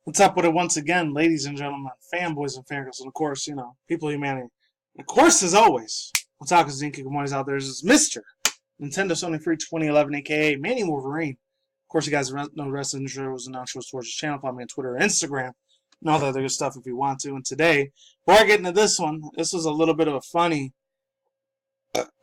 What's up with it once again, ladies and gentlemen, fanboys and fangirls, and of course, people of humanity. And of course, as always, otakus and hikikomori's out there is Mr. Nintendo Sony Free 2011, aka Manny Wolverine. Of course, you guys know the rest of the shows and outros towards his channel. Follow me on Twitter and Instagram and all that other good stuff if you want to. And today, before I get into this one, this was a little bit of a funny,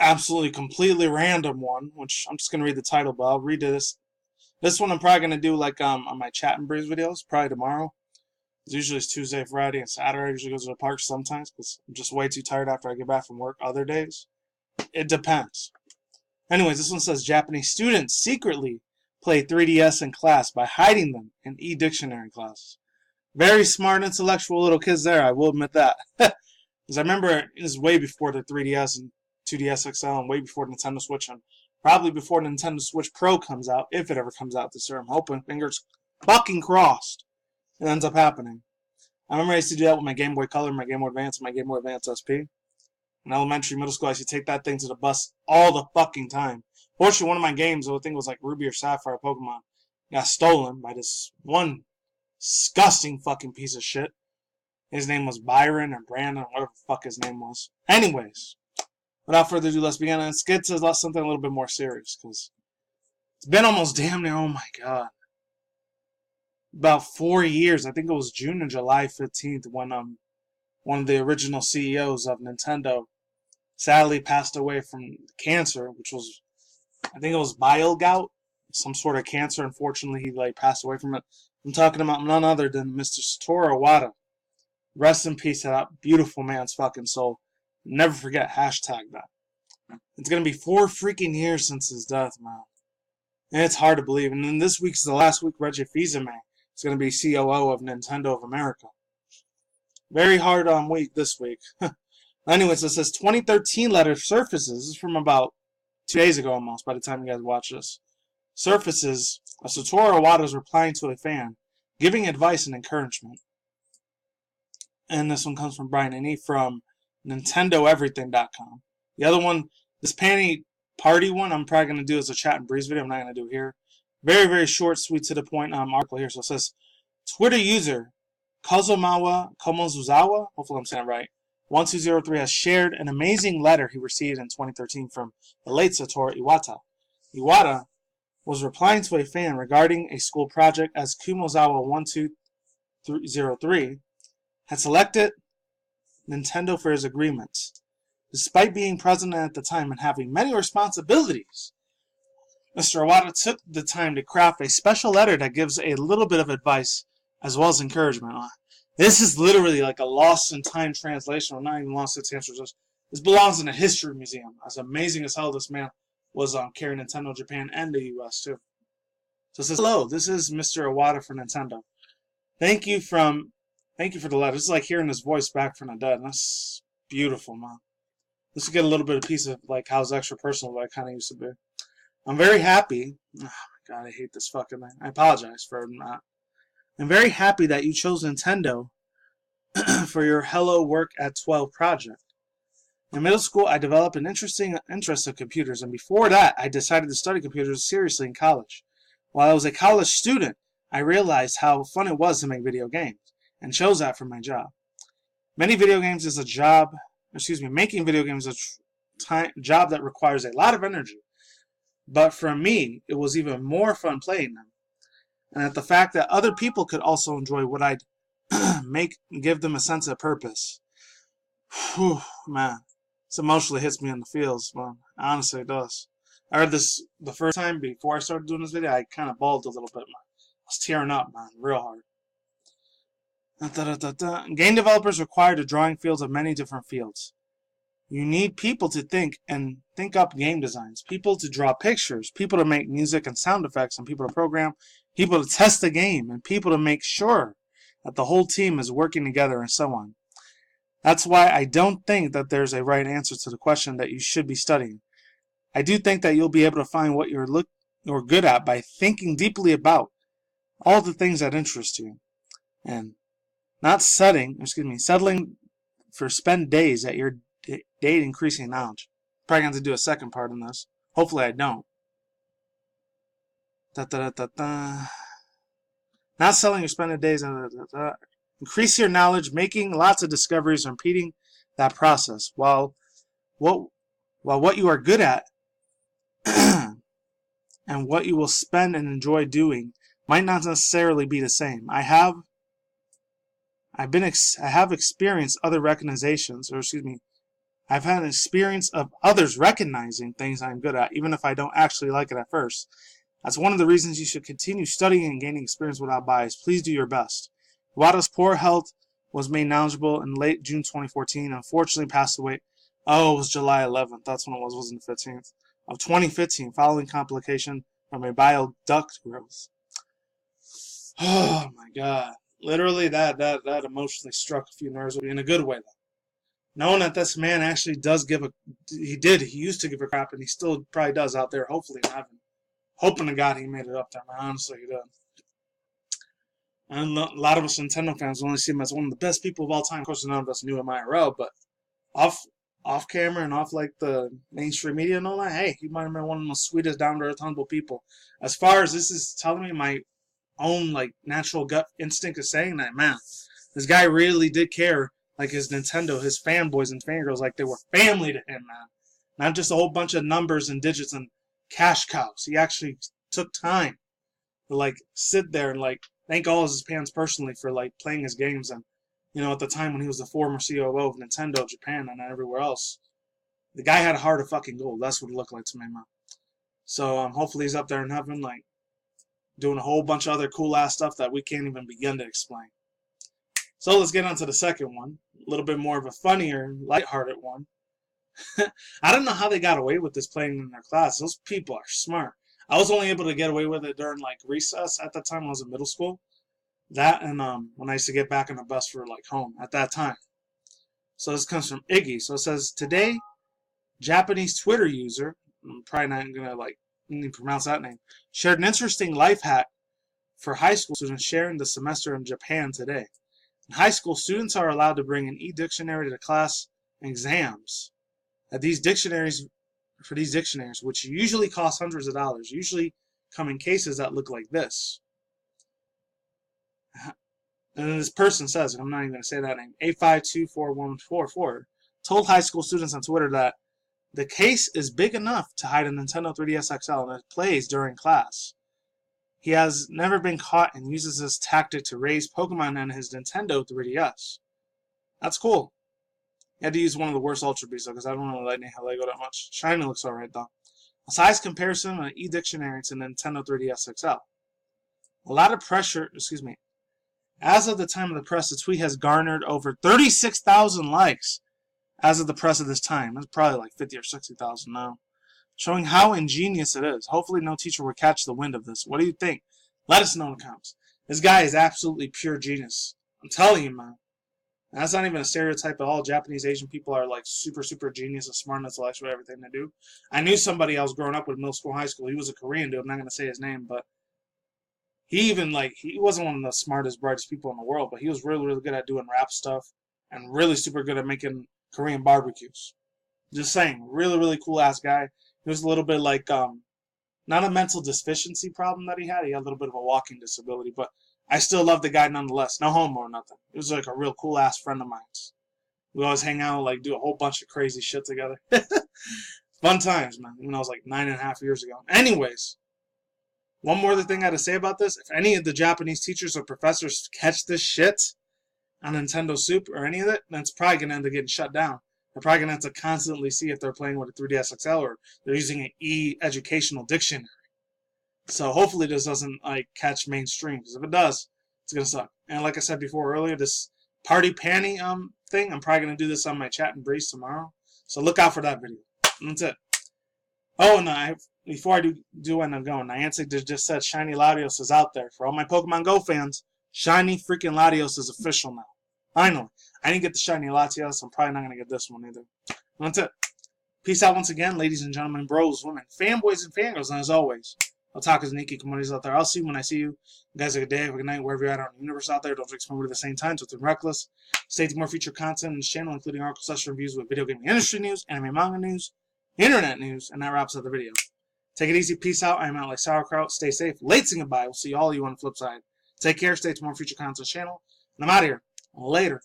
absolutely completely random one, which I'm just going to read the title, but I'll read this. This one I'm probably going to do like on my chat and breeze videos, probably tomorrow. Usually it's Tuesday, Friday, and Saturday. I usually go to the park sometimes because I'm just way too tired after I get back from work other days. It depends. Anyways, this one says Japanese students secretly play 3DS in class by hiding them in e-dictionary classes. Very smart, intellectual little kids there, I will admit that. Because I remember it was way before the 3DS and 2DS XL and way before Nintendo Switch and probably before Nintendo Switch Pro comes out, if it ever comes out this year. I'm hoping, fingers fucking crossed, it ends up happening. I remember I used to do that with my Game Boy Color, my Game Boy Advance, and my Game Boy Advance SP. In elementary, middle school, I used to take that thing to the bus all the fucking time. Fortunately, one of my games, I think it was like Ruby or Sapphire Pokemon, got stolen by this one disgusting fucking piece of shit. His name was Byron or Brandon, or whatever the fuck his name was. Anyways, without further ado, let's begin. Let's get to something a little bit more serious, because it's been almost damn near, oh my god, about 4 years. I think it was June and July 15th when one of the original CEOs of Nintendo sadly passed away from cancer, which was, I think it was bile gout, some sort of cancer. Unfortunately, he passed away from it. I'm talking about none other than Mr. Satoru Iwata. Rest in peace to that beautiful man's fucking soul. Never forget, hashtag that. It's gonna be 4 freaking years since his death, man. And it's hard to believe. And then this week's the last week Reggie Fils-Aimé is gonna be COO of Nintendo of America. Very hard week this week. Anyways, it says 2013 letter surfaces. This is from about 2 days ago almost, by the time you guys watch this. Surfaces Satoru Iwata is replying to a fan, giving advice and encouragement. And this one comes from Brian and E from NintendoEverything.com. The other one, this panty party one, I'm probably going to do as a chat and breeze video. I'm not going to do here. Very, very short, sweet, to the point article here. So it says, Twitter user Kazumawa Komozuzawa, hopefully I'm saying it right, 1203 has shared an amazing letter he received in 2013 from the late Satoru Iwata. Iwata was replying to a fan regarding a school project as Kumozawa1203 had selected Nintendo for his agreements. Despite being president at the time and having many responsibilities, Mr. Iwata took the time to craft a special letter that gives a little bit of advice as well as encouragement. This is literally like a lost in time translation, or not even lost in time translation. This belongs in a history museum. As amazing as hell this man was carrying Nintendo Japan and the US too. So it says, hello, this is Mr. Iwata for Nintendo. Thank you for the letter. This is like hearing his voice back from the dead. That's beautiful, man. This will get a little bit of piece of like how it's extra personal that I kind of used to be. I'm very happy. Oh my god, I hate this fucking thing. I apologize for that. I'm very happy that you chose Nintendo for your Hello Work at 12 project. In middle school, I developed an interest in computers, and before that, I decided to study computers seriously in college. While I was a college student, I realized how fun it was to make video games, and chose that for my job. Making video games is a job that requires a lot of energy. But for me, it was even more fun playing them. And that the fact that other people could also enjoy what I'd make and give them a sense of purpose. Whew, man. This emotionally hits me in the feels, man. Honestly, it does. I heard this the first time before I started doing this video. I kind of bawled a little bit, man. I was tearing up, man, real hard. Game developers require the drawing fields of many different fields. You need people to think up game designs, people to draw pictures, people to make music and sound effects, and people to program, people to test the game, and people to make sure that the whole team is working together, and so on. That's why I don't think that there's a right answer to the question that you should be studying. I do think that you'll be able to find what you're good at by thinking deeply about all the things that interest you, and not settling for spend days at your date increasing knowledge. Probably going to do a second part on this. Hopefully I don't. Not selling your spending days. Increase your knowledge, making lots of discoveries, and repeating that process. What you are good at and what you will spend and enjoy doing might not necessarily be the same. I have experienced other recognitions, or excuse me, I've had an experience of others recognizing things I'm good at, even if I don't actually like it at first. That's one of the reasons you should continue studying and gaining experience without bias. Please do your best. Iwata's poor health was made knowledgeable in late June 2014 and unfortunately passed away. Oh, it was July 11th. That's when it was. Wasn't the 15th of 2015, following complication from a bile duct growth. Oh my God! Literally, that emotionally struck a few nerves with me in a good way, though. Knowing that this man actually does give a, he used to give a crap, and he still probably does out there. Hopefully in heaven. Hoping to God he made it up there, man. Honestly, he did. And a lot of us Nintendo fans only see him as one of the best people of all time. Of course, none of us knew him IRL, but off camera and off like the mainstream media and all that, hey, he might have been one of the most sweetest, down to earth, humble people. As far as this is telling me, my own like natural gut instinct is saying that, man, this guy really did care, like his Nintendo, his fanboys and fangirls, like they were family to him, man. Not just a whole bunch of numbers and digits and cash cows. He actually took time to like sit there and like thank all of his fans personally for like playing his games. And you know, at the time when he was the former COO of Nintendo Japan and everywhere else, the guy had a heart of fucking gold. That's what it looked like to me, man. So hopefully he's up there in heaven, like doing a whole bunch of other cool ass stuff that we can't even begin to explain. So let's get on to the second one, a little bit more of a funnier, lighthearted one. I don't know how they got away with this playing in their class. Those people are smart. I was only able to get away with it during like recess at that time when I was in middle school. That and when I used to get back on the bus for like home at that time. So this comes from Iggy. So it says, today, Japanese Twitter user, I'm probably not gonna like pronounce that name, shared an interesting life hack for high school students sharing the semester in Japan today. In high school, students are allowed to bring an e-dictionary to class exams. For these dictionaries, which usually cost hundreds of dollars, usually come in cases that look like this. And this person says, and I'm not even going to say that name, 8524144, told high school students on Twitter that the case is big enough to hide a Nintendo 3DS XL and it plays during class. He has never been caught and uses this tactic to raise Pokemon on his Nintendo 3DS. That's cool. He had to use one of the worst Ultra Beasts, though, because I don't really like Lego that much. Shiny looks alright, though. A size comparison on an e-dictionary to Nintendo 3DS XL. A lot of pressure, as of the time of the press, the tweet has garnered over 36,000 likes. As of the press of this time. It's probably like 50 or 60,000 now. Showing how ingenious it is. Hopefully no teacher will catch the wind of this. What do you think? Let us know in the comments. This guy is absolutely pure genius. I'm telling you, man. And that's not even a stereotype at all. Japanese Asian people are like super, super genius and smart and intellectual at everything they do. I knew somebody I was growing up with in middle school, high school. He was a Korean dude. I'm not going to say his name, but he wasn't one of the smartest, brightest people in the world, but he was really, really good at doing rap stuff and really super good at making Korean barbecues. Just saying, really, really cool ass guy. He was a little bit like, not a mental deficiency problem that he had. He had a little bit of a walking disability, but I still love the guy nonetheless. No homo or nothing. He was like a real cool ass friend of mine. We always hang out, like do a whole bunch of crazy shit together. Fun times, man. When I was like 9.5 years ago. Anyways, one more thing I had to say about this. If any of the Japanese teachers or professors catch this shit on Nintendo Soup or any of it, then it's probably going to end up getting shut down. They're probably going to have to constantly see if they're playing with a 3DS XL or they're using an e-educational dictionary. So hopefully this doesn't like catch mainstream, because if it does, it's going to suck. And like I said before earlier, this party panty thing, I'm probably going to do this on my chat and breeze tomorrow. So look out for that video. And that's it. Oh, and before I do end up going, Niantic just said Shiny Latios is out there. For all my Pokemon Go fans, Shiny freaking Latios is official now. Finally. I didn't get the Shiny Latios, so I'm probably not going to get this one either. And that's it. Peace out once again, ladies and gentlemen, bros, women, fanboys, and fangirls. And as always, otakus and hikikomori out there. I'll see you when I see you. You guys have a good day, have a good night, wherever you're at on the universe out there. Don't drink smoke at the same time, so it's reckless. Stay tuned more future content on this channel, including article reviews with video gaming industry news, anime manga news, internet news, and that wraps up the video. Take it easy. Peace out. I'm out like sauerkraut. Stay safe. Late saying goodbye. We'll see all of you on the flip side. Take care. Stay tuned for more future content on the channel. And I'm out of here. Later.